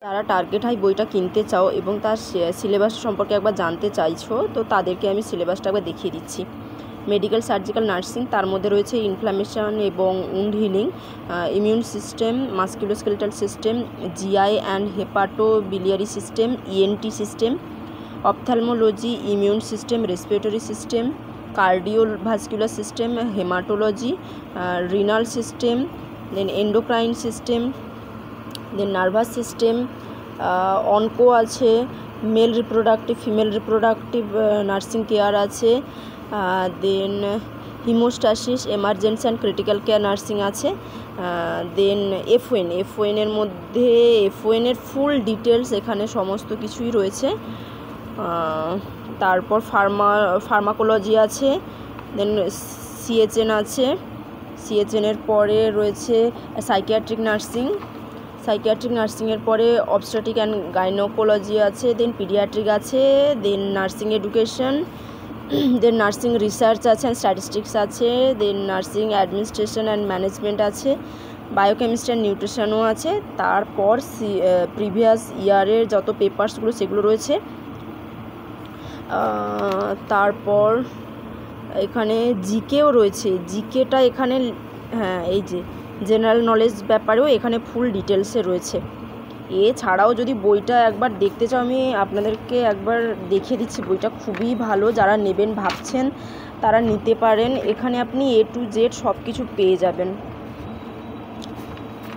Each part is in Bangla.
যারা টার্গেট হাই বইটা কিনতে চাও এবং তার সিলেবাস সম্পর্কে একবার জানতে চাইছো, তো তাদেরকে আমি সিলেবাসটা একবার দেখিয়ে দিচ্ছি। মেডিকেল সার্জিক্যাল নার্সিং, তার মধ্যে রয়েছে ইনফ্লামেশন এবং wound healing, immune system, musculoskeletal system, GI and hepato biliary system, ENT system, ophthalmology, immune system, respiratory system, cardiovascular system, haematology, renal system, then endocrine system, then nervous system, onco আছে, male reproductive female reproductive nursing care আছে, then haemostasis, emergency and critical care nursing আছে, দেন এফওএনের মধ্যে এফওএনের ফুল ডিটেলস এখানে সমস্ত কিছুই রয়েছে। তারপর ফার্মাকোলজি আছে, দেন সিএচএন আছে, সিএচএনের পরে রয়েছে সাইকিয়াট্রিক নার্সিংয়ের পরে অবস্টেট্রিক অ্যান্ড গাইনোকোলজি আছে, দেন পিডিয়াট্রিক আছে, দেন নার্সিং এডুকেশন, দেন নার্সিং রিসার্চ আছে অ্যান্ড স্ট্যাটিস্টিক্স আছে, দেন নার্সিং অ্যাডমিনিস্ট্রেশন অ্যান্ড ম্যানেজমেন্ট আছে, বায়োকেমিস্ট্রি অ্যান্ড নিউট্রিশনও আছে। তারপর প্রিভিয়াস ইয়ারের যত পেপারসগুলো সেগুলো রয়েছে। তারপর এখানে জিকেও রয়েছে, জিকেটা এখানে হ্যাঁ এই যে জেনারেল নলেজ ব্যাপারেও এখানে ফুল ডিটেলসে রয়েছে। এছাড়াও যদি বইটা একবার দেখতে চাও, আমি আপনাদেরকে একবার দেখিয়ে দিচ্ছি। বইটা খুবই ভালো, যারা নেবেন ভাবছেন তারা নিতে পারেন। এখানে আপনি A to Z সব কিছু পেয়ে যাবেন,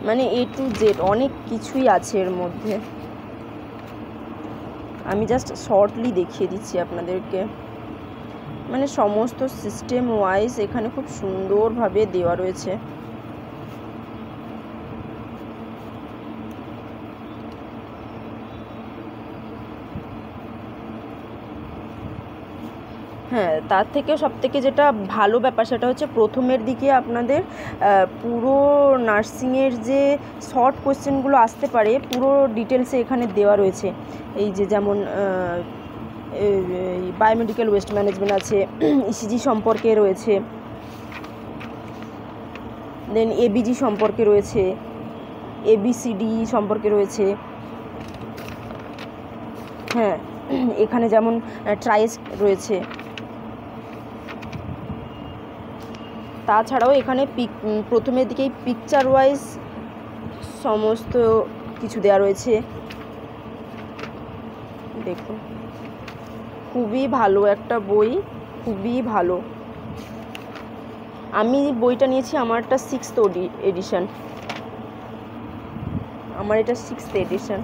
মানে A to Z অনেক কিছুই আছে এর মধ্যে। আমি জাস্ট শর্টলি দেখিয়ে দিচ্ছি আপনাদেরকে, মানে সমস্ত সিস্টেম ওয়াইজ এখানে খুব সুন্দরভাবে দেওয়া রয়েছে। হ্যাঁ, তার থেকে সবথেকে যেটা ভালো ব্যাপার সেটা হচ্ছে প্রথমের দিকে আপনাদের পুরো নার্সিংয়ের যে শর্ট কোয়েশ্চেনগুলো আসতে পারে পুরো ডিটেলসে এখানে দেওয়া রয়েছে। এই যে যেমন বায়োমেডিক্যাল ওয়েস্ট ম্যানেজমেন্ট আছে, ইসিজি সম্পর্কে রয়েছে, দেন এবিজি সম্পর্কে রয়েছে, এবিসিডি সম্পর্কে রয়েছে। হ্যাঁ, এখানে যেমন ট্রাইস রয়েছে। তাছাড়াও এখানে প্রথমের দিকেই পিকচার ওয়াইজ সমস্ত কিছু দেওয়া রয়েছে। দেখুন, খুবই ভালো একটা বই, খুবই ভালো। আমি বইটা নিয়েছি, আমারটা 6th এডিশন, আমার এটা 6th এডিশন।